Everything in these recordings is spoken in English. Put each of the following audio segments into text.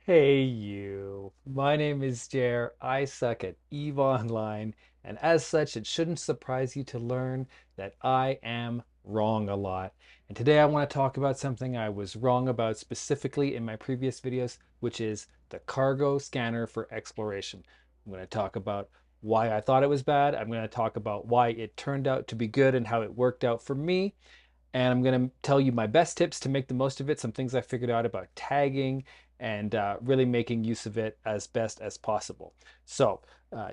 Hey you, my name is Jer. I suck at EVE Online, and as such, it shouldn't surprise you to learn that I am wrong a lot. And today I want to talk about something I was wrong about specifically in my previous videos, which is the cargo scanner for exploration. I'm going to talk about why I thought it was bad. I'm going to talk about why it turned out to be good and how it worked out for me. And I'm going to tell you my best tips to make the most of it, some things I figured out about tagging and really making use of it as best as possible. So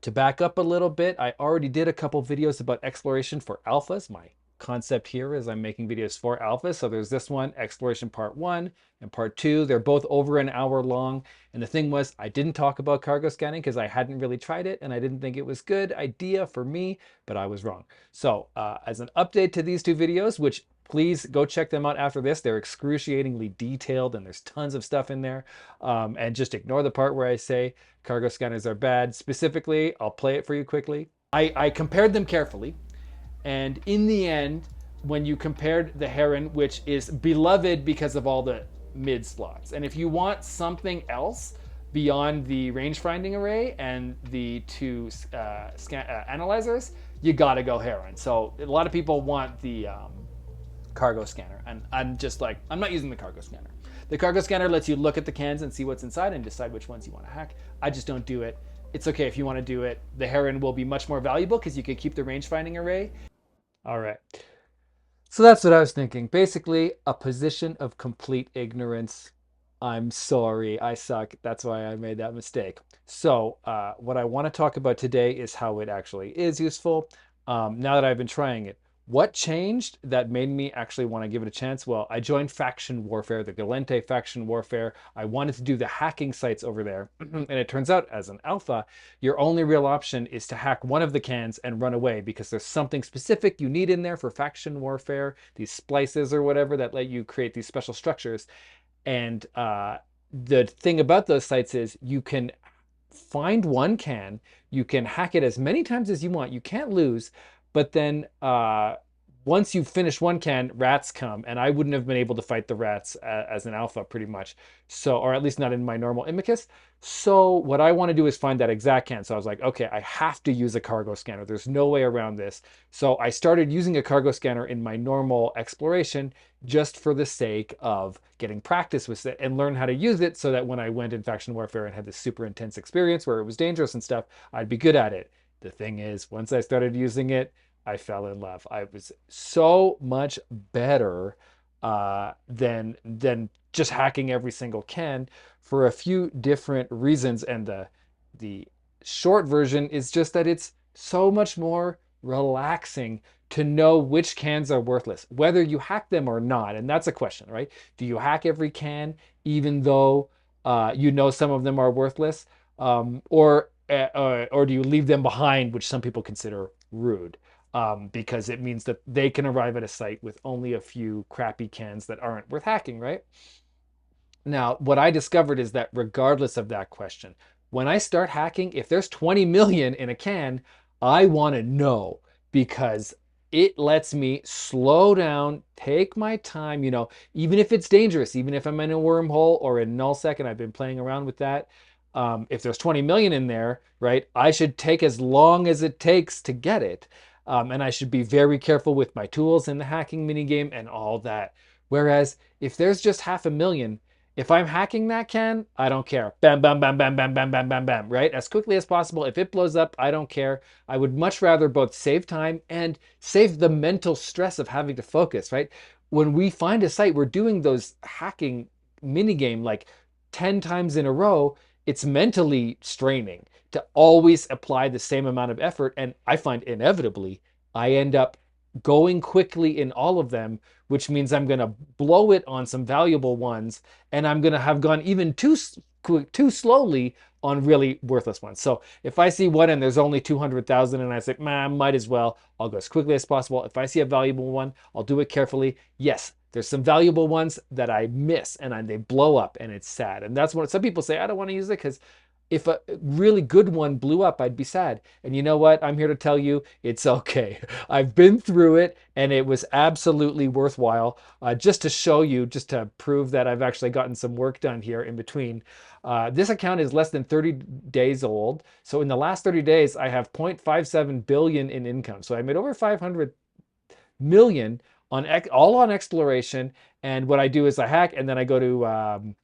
to back up a little bit, I already did a couple videos about exploration for alphas. My concept here is I'm making videos for alphas. So there's this one, exploration part 1 and part 2. They're both over an hour long. And the thing was, I didn't talk about cargo scanning because I hadn't really tried it and I didn't think it was a good idea for me, but I was wrong. So as an update to these two videos, which please go check them out after this. They're excruciatingly detailed and there's tons of stuff in there. And just ignore the part where I say cargo scanners are bad. Specifically, I'll play it for you quickly. I compared them carefully. And in the end, when you compared the Heron, which is beloved because of all the mid slots, and if you want something else beyond the range finding array and the two analyzers, you got to go Heron. So a lot of people want the cargo scanner, and I'm just like, I'm not using the cargo scanner. The cargo scanner lets you look at the cans and see what's inside and decide which ones you want to hack. I just don't do it. It's okay if you want to do it. The Heron will be much more valuable because you can keep the range finding array. All right. So that's what I was thinking. Basically, a position of complete ignorance. I'm sorry, I suck. That's why I made that mistake. So, what I want to talk about today is how it actually is useful. Now that I've been trying it, what changed that made me actually want to give it a chance? Well, I joined Faction Warfare, the Galente Faction Warfare. I wanted to do the hacking sites over there. And it turns out, as an alpha, your only real option is to hack one of the cans and run away because there's something specific you need in there for Faction Warfare, these splices or whatever that let you create these special structures. And the thing about those sites is you can find one can, you can hack it as many times as you want, you can't lose, but then once you finish one can, rats come, and I wouldn't have been able to fight the rats as an alpha pretty much. So, or at least not in my normal Imicus. So what I want to do is find that exact can. So I was like, okay, I have to use a cargo scanner. There's no way around this. So I started using a cargo scanner in my normal exploration just for the sake of getting practice with it and learn how to use it so that when I went in faction warfare and had this super intense experience where it was dangerous and stuff, I'd be good at it. The thing is, once I started using it, I fell in love. I was so much better than just hacking every single can for a few different reasons. And the short version is just that it's so much more relaxing to know which cans are worthless, whether you hack them or not. And that's a question, right? Do you hack every can, even though you know some of them are worthless, or do you leave them behind, which some people consider rude? Because it means that they can arrive at a site with only a few crappy cans that aren't worth hacking, right? Now, what I discovered is that regardless of that question, when I start hacking, if there's 20 million in a can, I want to know because it lets me slow down, take my time, even if it's dangerous, even if I'm in a wormhole or in nullsec and I've been playing around with that. If there's 20 million in there, right, I should take as long as it takes to get it. And I should be very careful with my tools in the hacking minigame and all that. Whereas if there's just 500,000, if I'm hacking that can, I don't care. Bam, bam, bam, bam, bam, bam, bam, bam, bam, right? As quickly as possible. If it blows up, I don't care. I would much rather both save time and save the mental stress of having to focus, right? When we find a site, we're doing those hacking minigame like 10 times in a row. It's mentally straining to always apply the same amount of effort. And I find inevitably I end up going quickly in all of them, which means I'm going to blow it on some valuable ones, and I'm going to have gone even too slowly on really worthless ones. So if I see one and there's only 200,000 and I say, man, might as well, I'll go as quickly as possible. If I see a valuable one, I'll do it carefully. Yes, there's some valuable ones that I miss and they blow up and it's sad. And that's what some people say, I don't want to use it because If a really good one blew up, I'd be sad. And you know what? I'm here to tell you it's okay. I've been through it and it was absolutely worthwhile. Just to show you, just to prove that I've actually gotten some work done here in between. This account is less than 30 days old. So in the last 30 days, I have 0.57 billion in income. So I made over 500 million on all on exploration. And what I do is I hack and then I go to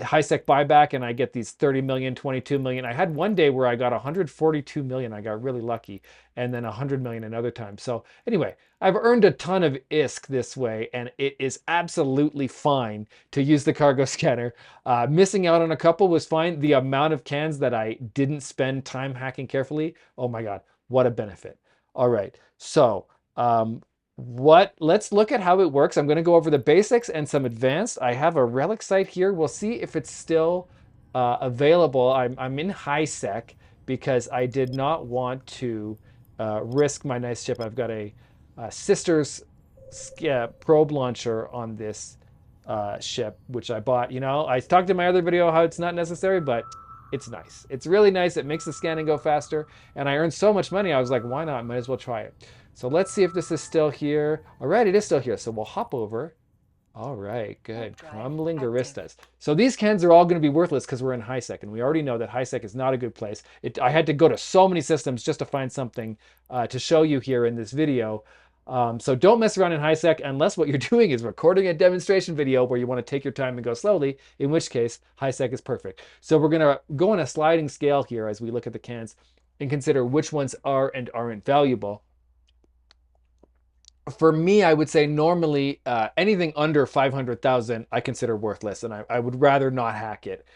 high sec buyback and I get these 30 million, 22 million. I had one day where I got 142 million. I got really lucky, and then 100 million another time. So anyway, I've earned a ton of ISK this way, and it is absolutely fine to use the cargo scanner. Missing out on a couple was fine. The amount of cans that I didn't spend time hacking carefully, oh my God, what a benefit. All right, so let's look at how it works. I'm going to go over the basics and some advanced. I have a relic site here. We'll see if it's still available. I'm in high sec because I did not want to risk my nice chip. I've got a sister's probe launcher on this ship, which I bought. You know, I talked in my other video how it's not necessary, but it's nice. It's really nice. It makes the scanning go faster, and I earned so much money. I was like, why not? Might as well try it. So let's see if this is still here. All right, it is still here. So we'll hop over. All right, good. Crumbling Garistas. So these cans are all going to be worthless because we're in high sec, and we already know that high sec is not a good place. I had to go to so many systems just to find something to show you here in this video. So don't mess around in high sec unless what you're doing is recording a demonstration video where you want to take your time and go slowly, in which case high sec is perfect. So we're going to go on a sliding scale here as we look at the cans and consider which ones are and aren't valuable. For me, I would say normally anything under 500,000 I consider worthless, and I would rather not hack it.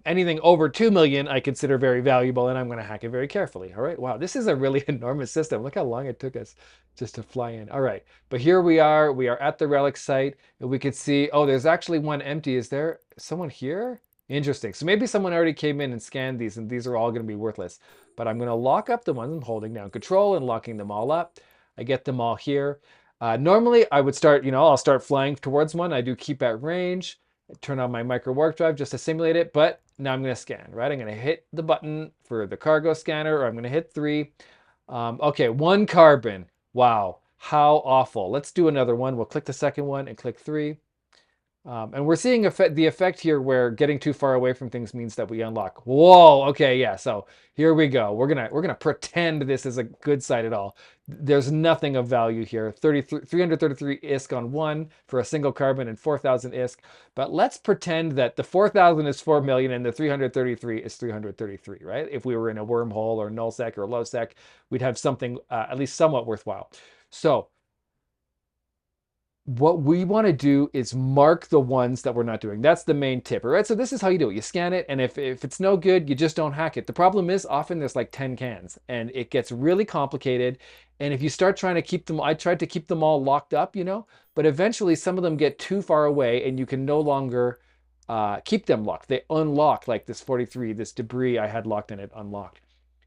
Anything over 2 million I consider very valuable, and I'm going to hack it very carefully. All right, wow, this is a really enormous system. Look how long it took us just to fly in. All right, but here we are. We are at the relic site, and we can see, oh, there's actually one empty. Is there someone here? Interesting. So maybe someone already came in and scanned these, and these are all going to be worthless. But I'm going to lock up the ones. I'm holding down control and locking them all up. I get them all here. Normally, I would start, I'll start flying towards one. I do keep at range, turn on my micro warp drive just to simulate it, but now I'm going to scan, right? I'm going to hit the button for the cargo scanner, or I'm going to hit 3. Okay, 1 carbon. Wow, how awful. Let's do another one. We'll click the second one and click 3. And we're seeing the effect here where getting too far away from things means that we unlock. Whoa, okay, yeah, so here we go. We're gonna pretend this is a good site at all. There's nothing of value here. 333 ISK on 1 for a single carbon and 4,000 ISK. But let's pretend that the 4,000 is 4 million and the 333 is 333, right? If we were in a wormhole or null sec or low sec, we'd have something at least somewhat worthwhile. So what we want to do is mark the ones that we're not doing. That's the main tip, all right? So this is how you do it. You scan it, and if it's no good, you just don't hack it. The problem is often there's like 10 cans, and it gets really complicated. And if you start trying to keep them, I tried to keep them all locked up, but eventually some of them get too far away, and you can no longer keep them locked. They unlock, like this 43, this debris I had locked in it unlocked.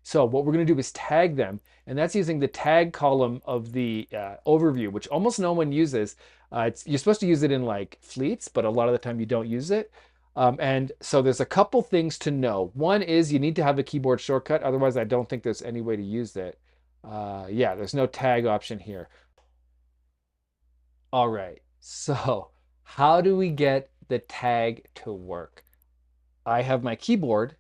So what we're going to do is tag them, and that's using the tag column of the overview, which almost no one uses. You're supposed to use it in like fleets, but a lot of the time you don't use it. And so there's a couple things to know. One is you need to have a keyboard shortcut. Otherwise, I don't think there's any way to use it. Yeah, there's no tag option here. All right, so how do we get the tag to work? I have my keyboard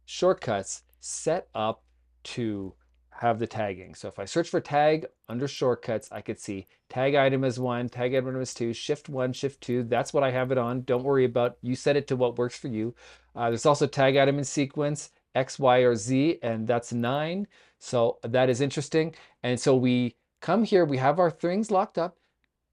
shortcuts set up to have the tagging. So if I search for tag under shortcuts, I could see tag item is 1, tag item is 2, shift 1, shift 2. That's what I have it on. Don't worry about, you set it to what works for you. There's also tag item in sequence, X, Y, or Z, and that's 9. So that is interesting. And so we come here, we have our things locked up.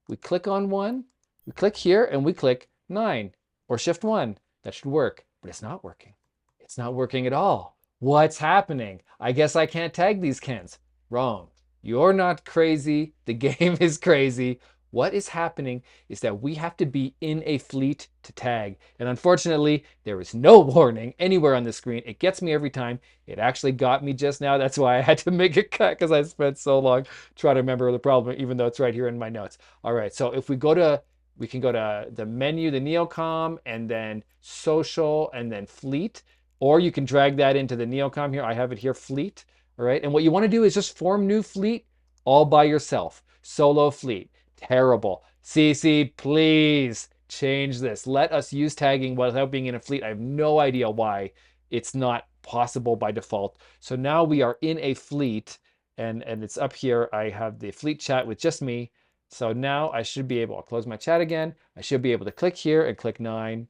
We click on 1, we click here, and we click 9 or shift 1. That should work, but it's not working. It's not working at all. What's happening? I guess I can't tag these cans. Wrong. You're not crazy. The game is crazy. What is happening is that we have to be in a fleet to tag. And unfortunately, there is no warning anywhere on the screen. It gets me every time. It actually got me just now. That's why I had to make a cut, because I spent so long trying to remember the problem, even though it's right here in my notes. All right, so if we can go to the menu, the Neocom, and then social, and then fleet. or you can drag that into the neocom here. I have it here, fleet. All right. And what you want to do is just form new fleet all by yourself. Solo fleet. Terrible. CC, please change this. Let us use tagging without being in a fleet. I have no idea why it's not possible by default. So now we are in a fleet, and it's up here. I have the fleet chat with just me. So now I should be able, I'll close my chat again. I should be able to click here and click 9.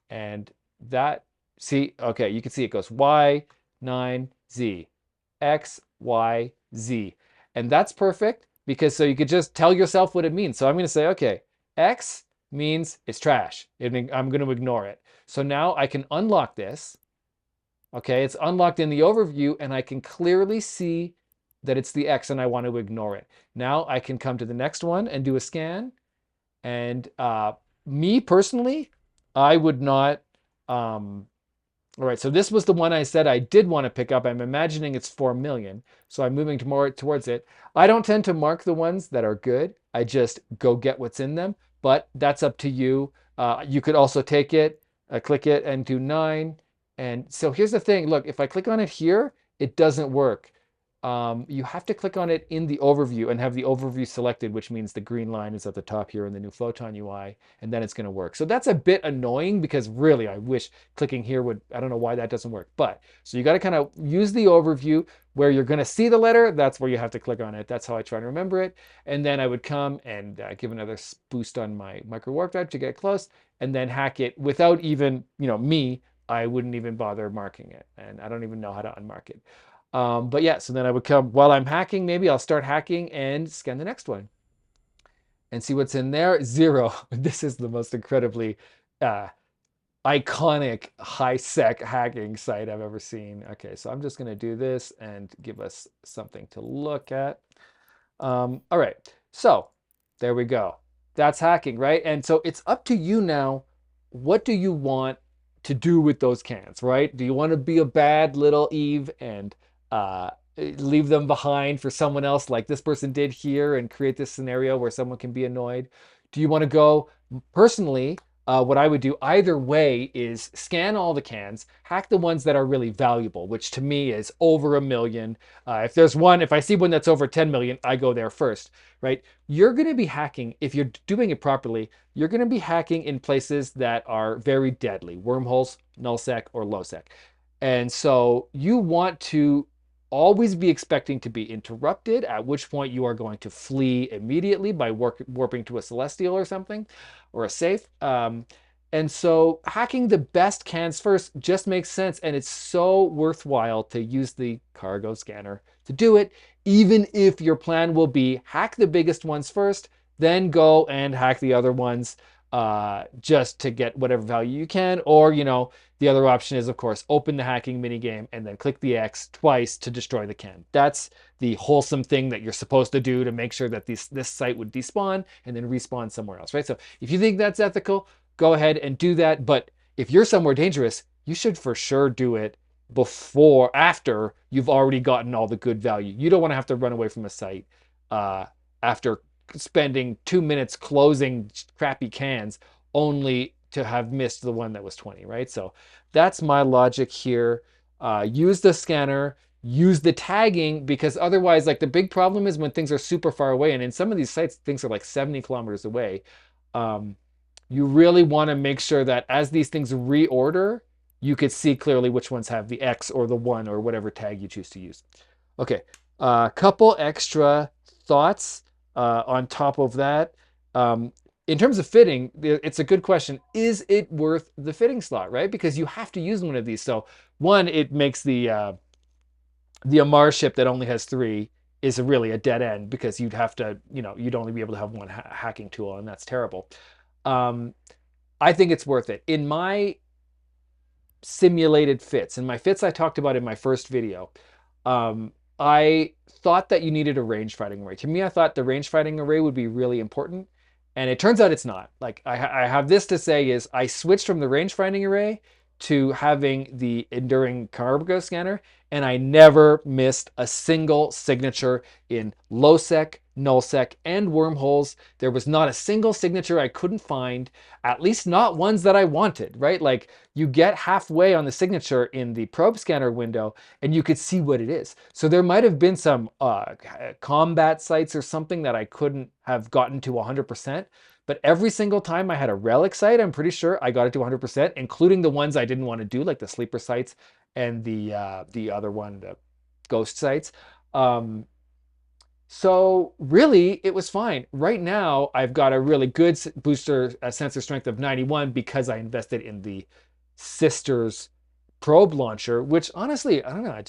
And that, see, okay, you can see it goes Y, 9, Z, X, Y, Z. And that's perfect because so you could just tell yourself what it means. So I'm going to say, okay, X means it's trash. I'm going to ignore it. So now I can unlock this. Okay, it's unlocked in the overview and I can clearly see that it's the X and I want to ignore it. Now I can come to the next one and do a scan. And me personally, I would not. All right, so this was the one I said I did want to pick up. I'm imagining it's 4 million, so I'm moving more towards it. I don't tend to mark the ones that are good. I just go get what's in them, but that's up to you. You could also take it, click it, and do 9. And so here's the thing. Look, if I click on it here, it doesn't work. You have to click on it in the overview and have the overview selected, which means the green line is at the top here in the new Photon UI, and then it's going to work. So that's a bit annoying because really I wish clicking here would, I don't know why that doesn't work. But so you got to kind of use the overview where you're going to see the letter. That's where you have to click on it. That's how I try to remember it. And then I would come and give another boost on my micro warp drive to get close and then hack it without even, me, I wouldn't even bother marking it. And I don't even know how to unmark it. But yeah, so then I would come while I'm hacking, maybe I'll start hacking and scan the next one and see what's in there. 0. This is the most incredibly uh, iconic high-sec hacking site I've ever seen. Okay, so I'm just going to do this and give us something to look at. All right, so there we go. That's hacking, right? And so it's up to you now. What do you want to do with those cans, right? Do you want to be a bad little Eve and leave them behind for someone else like this person did here and create this scenario where someone can be annoyed? Do you want to go personally? What I would do either way is scan all the cans, hack the ones that are really valuable, which to me is over 1 million. If I see one that's over 10 million, I go there first, right? You're going to be hacking, if you're doing it properly, you're going to be hacking in places that are very deadly, wormholes, nullsec, or lowsec. And so you want to always be expecting to be interrupted, at which point you are going to flee immediately by warping to a celestial or something, or a safe. And so hacking the best cans first just makes sense, and it's so worthwhile to use the cargo scanner to do it, even if your plan will be hack the biggest ones first, then go and hack the other ones just to get whatever value you can. Or, the other option is, of course, open the hacking minigame and then click the X twice to destroy the can. That's the wholesome thing that you're supposed to do to make sure that this site would despawn and then respawn somewhere else, right? So if you think that's ethical, go ahead and do that. But if you're somewhere dangerous, you should for sure do it after you've already gotten all the good value. You don't want to have to run away from a site after spending 2 minutes closing crappy cans only to have missed the one that was 20, right? So that's my logic here. Use the scanner, use the tagging, because otherwise, like, the big problem is when things are super far away, and in some of these sites, things are like 70 kilometers away. You really want to make sure that as these things reorder, you could see clearly which ones have the X or the 1 or whatever tag you choose to use. Okay, a couple extra thoughts on top of that. In terms of fitting, it's a good question. Is it worth the fitting slot, right? Because you have to use one of these. So one, it makes the Amar ship that only has 3 is really a dead end because you'd have to, you'd only be able to have one hacking tool, and that's terrible. I think it's worth it. In my simulated fits, in my fits I talked about in my first video, I thought that you needed a range fighting array. To me, I thought the range fighting array would be really important. And it turns out it's not. Like, I have this to say is I switched from the range finding array to having the enduring cargo scanner, and I never missed a single signature in low sec, null sec, and wormholes. There was not a single signature I couldn't find, at least not ones that I wanted, right? Like you get halfway on the signature in the probe scanner window and you could see what it is. So there might have been some combat sites or something that I couldn't have gotten to 100%. But every single time I had a relic site, I'm pretty sure I got it to 100%, including the ones I didn't want to do, like the sleeper sites and the other one, the ghost sites. Um, so really, it was fine. Right now, I've got a really good booster sensor strength of 91 because I invested in the Sisters probe launcher, which honestly, I don't know,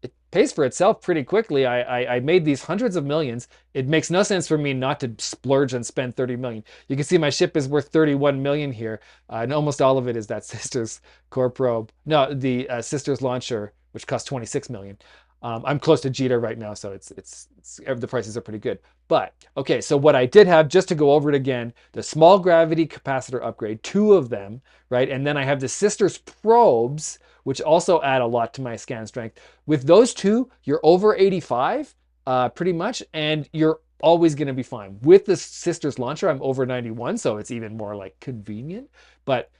it pays for itself pretty quickly. I made these hundreds of millions. It makes no sense for me not to splurge and spend 30 million. You can see my ship is worth 31 million here, and almost all of it is that Sisters core probe. No, the Sisters launcher, which cost 26 million. I'm close to Jeter right now, so the prices are pretty good. But okay, so what I did have, just to go over it again, the small gravity capacitor upgrade, two of them, right? And then I have the Sisters probes, which also add a lot to my scan strength. With those two, you're over 85, pretty much, and you're always going to be fine. With the Sisters launcher, I'm over 91, so it's even more like convenient. But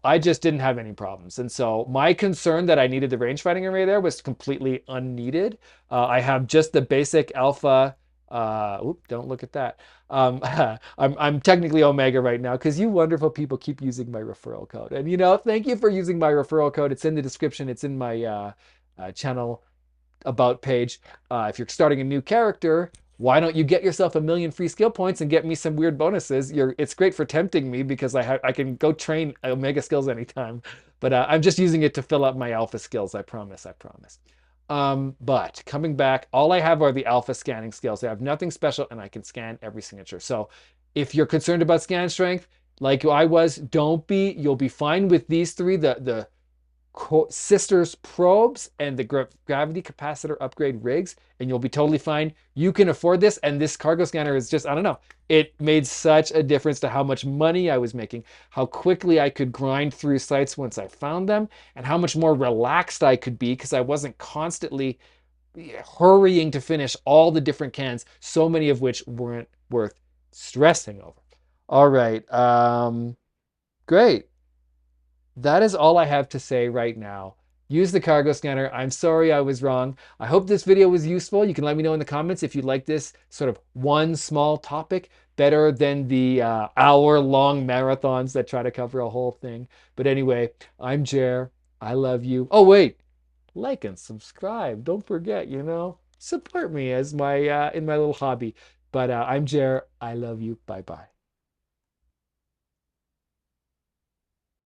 I just didn't have any problems. And so my concern that I needed the range fighting array there was completely unneeded. I have just the basic alpha. Don't look at that. I'm technically Omega right now because you wonderful people keep using my referral code. And thank you for using my referral code. It's in the description. It's in my channel about page. If you're starting a new character, why don't you get yourself 1,000,000 free skill points and get me some weird bonuses? It's great for tempting me because I can go train Omega skills anytime. But I'm just using it to fill up my alpha skills. I promise. I promise. But coming back, all I have are the alpha scanning skills. I have nothing special, and I can scan every signature. So if you're concerned about scan strength, like I was, don't be. You'll be fine with these three. The Sisters probes and the gravity capacitor upgrade rigs, and you'll be totally fine. You can afford this, and this cargo scanner is just, I don't know, it made such a difference to how much money I was making, how quickly I could grind through sites once I found them, and how much more relaxed I could be because I wasn't constantly hurrying to finish all the different cans, so many of which weren't worth stressing over. All right, great. That is all I have to say right now. Use the cargo scanner. I'm sorry I was wrong. I hope this video was useful. You can let me know in the comments if you like this sort of one small topic better than the hour-long marathons that try to cover a whole thing. But anyway, I'm Jer. I love you. Oh, wait. Like and subscribe. Don't forget, support me as my in my little hobby. But I'm Jer. I love you. Bye-bye.